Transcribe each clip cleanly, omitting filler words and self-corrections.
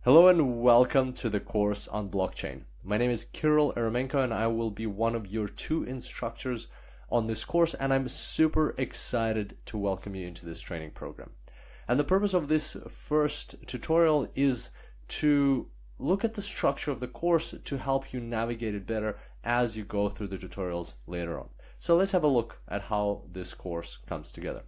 Hello and welcome to the course on blockchain. My name is Kirill Eremenko and I will be one of your two instructors on this course, and I'm super excited to welcome you into this training program. And the purpose of this first tutorial is to look at the structure of the course to help you navigate it better as you go through the tutorials later on. So let's have a look at how this course comes together.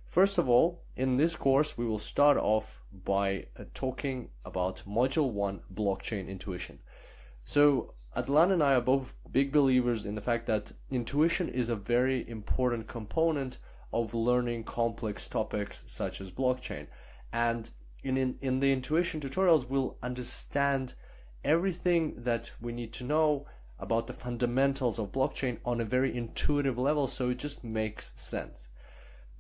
First of all, in this course, we will start off by talking about Module 1, Blockchain Intuition. So Adlan and I are both big believers in the fact that intuition is a very important component of learning complex topics such as blockchain. And in the intuition tutorials, we'll understand everything that we need to know about the fundamentals of blockchain on a very intuitive level, so it just makes sense.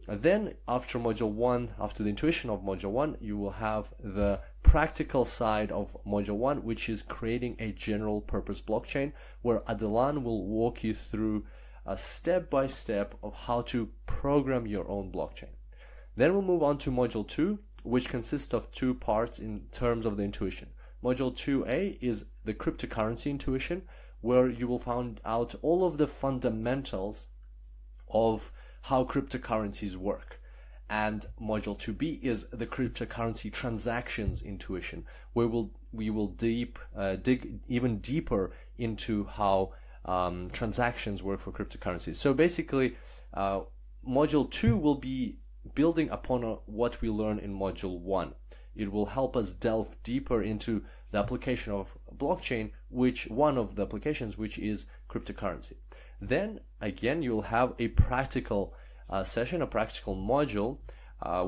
Then after Module 1, after the intuition of Module 1, you will have the practical side of Module 1, which is creating a general purpose blockchain, where Adlan will walk you through a step-by-step of how to program your own blockchain. Then we'll move on to Module 2, which consists of two parts in terms of the intuition. Module 2a is the cryptocurrency intuition, where you will find out all of the fundamentals of how cryptocurrencies work. And Module 2b is the cryptocurrency transactions intuition, where we will dig even deeper into how transactions work for cryptocurrencies. So basically, Module 2 will be building upon what we learn in Module 1. It will help us delve deeper into the application of blockchain, which one of the applications, which is cryptocurrency. Then again, you'll have a practical session, a practical module,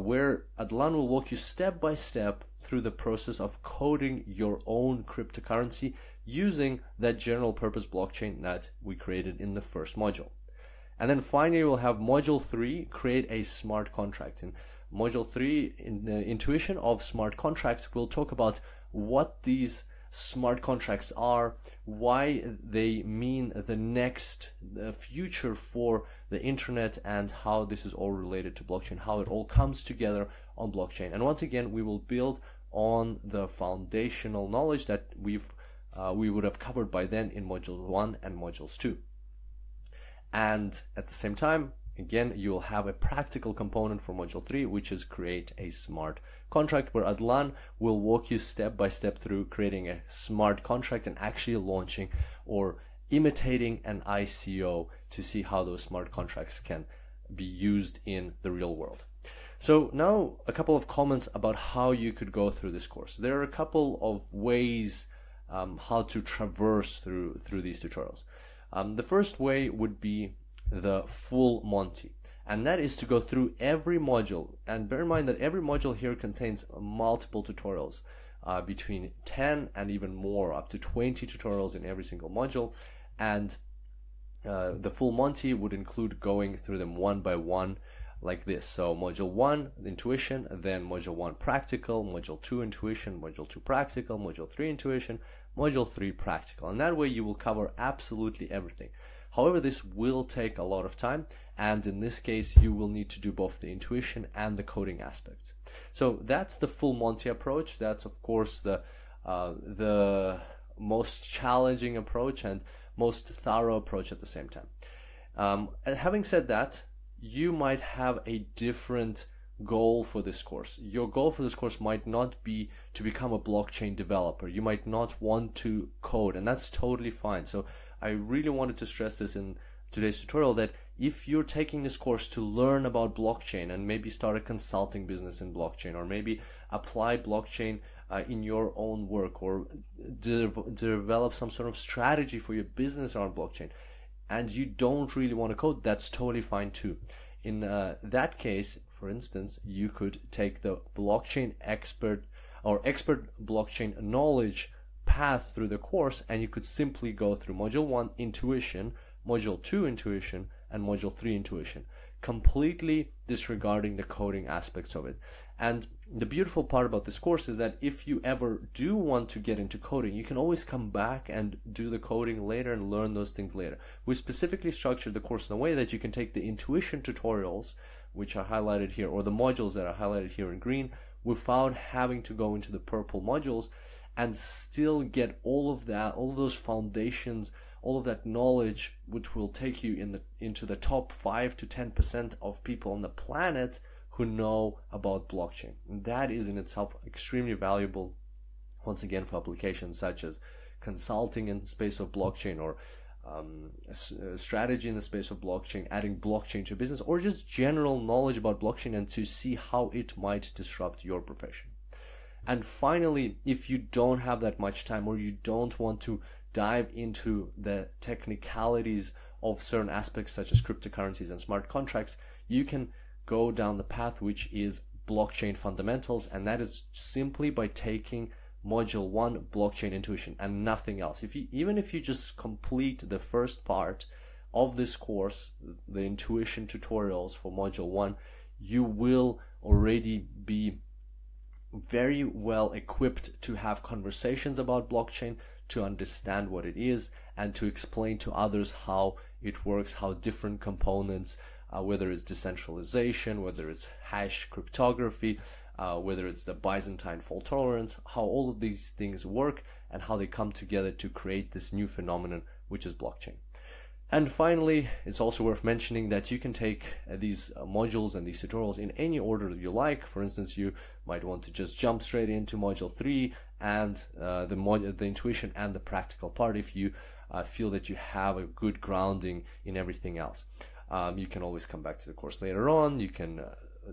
where Adlan will walk you step by step through the process of coding your own cryptocurrency using that general purpose blockchain that we created in the first module. And then finally, we'll have Module 3, create a smart contract. In Module 3, in the intuition of smart contracts, we'll talk about what these smart contracts are, why they mean the next future for the internet, and how this is all related to blockchain, how it all comes together on blockchain. And once again, we will build on the foundational knowledge that we would have covered by then in Module 1 and Modules 2. And at the same time, again, you will have a practical component for Module 3, which is create a smart contract, where Adlan will walk you step by step through creating a smart contract and actually launching or imitating an ICO to see how those smart contracts can be used in the real world. So now a couple of comments about how you could go through this course. There are a couple of ways how to traverse through these tutorials. The first way would be the full Monty, and that is to go through every module. And bear in mind that every module here contains multiple tutorials, between 10 and even more, up to 20 tutorials in every single module. And the full Monty would include going through them one by one like this. So Module 1, intuition, then Module 1, practical, Module 2, intuition, Module 2, practical, Module 3, intuition, Module 3, practical. And that way you will cover absolutely everything. However, this will take a lot of time, and in this case, you will need to do both the intuition and the coding aspects. So that's the full Monty approach. That's, of course, the most challenging approach and most thorough approach at the same time. Having said that, you might have a different goal for this course. Your goal for this course might not be to become a blockchain developer. You might not want to code, and that's totally fine. So I really wanted to stress this in today's tutorial, that if you're taking this course to learn about blockchain and maybe start a consulting business in blockchain, or maybe apply blockchain in your own work, or develop some sort of strategy for your business around blockchain, and you don't really want to code, that's totally fine too. In that case, for instance, you could take the blockchain expert or expert blockchain knowledge path through the course, and you could simply go through Module 1, intuition, Module 2, intuition, and Module 3, intuition, completely disregarding the coding aspects of it. And the beautiful part about this course is that if you ever do want to get into coding, you can always come back and do the coding later and learn those things later. We specifically structured the course in a way that you can take the intuition tutorials, which are highlighted here, or the modules that are highlighted here in green, without having to go into the purple modules, and still get all of that, all of those foundations, all of that knowledge, which will take you into the top 5 to 10% of people on the planet who know about blockchain. And that is in itself extremely valuable, once again, for applications such as consulting in the space of blockchain, or strategy in the space of blockchain, adding blockchain to business, or just general knowledge about blockchain and to see how it might disrupt your profession. And finally, if you don't have that much time, or you don't want to dive into the technicalities of certain aspects such as cryptocurrencies and smart contracts, you can go down the path which is blockchain fundamentals, and that is simply by taking module 1, blockchain intuition, and nothing else. Even if you just complete the first part of this course, the intuition tutorials for module 1, you will already be very well equipped to have conversations about blockchain, to understand what it is, and to explain to others how it works, how different components, whether it's decentralization, whether it's hash cryptography, whether it's the Byzantine fault tolerance, how all of these things work and how they come together to create this new phenomenon, which is blockchain. And finally, it's also worth mentioning that you can take these modules and these tutorials in any order that you like. For instance, you might want to just jump straight into module 3 and the intuition and the practical part if you feel that you have a good grounding in everything else. You can always come back to the course later on. You can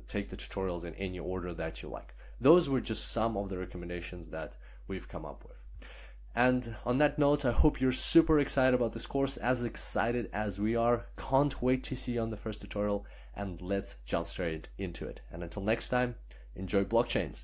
take the tutorials in any order that you like. Those were just some of the recommendations that we've come up with. And on that note, I hope you're super excited about this course, as excited as we are. Can't wait to see you on the first tutorial, and let's jump straight into it. And until next time, enjoy blockchains.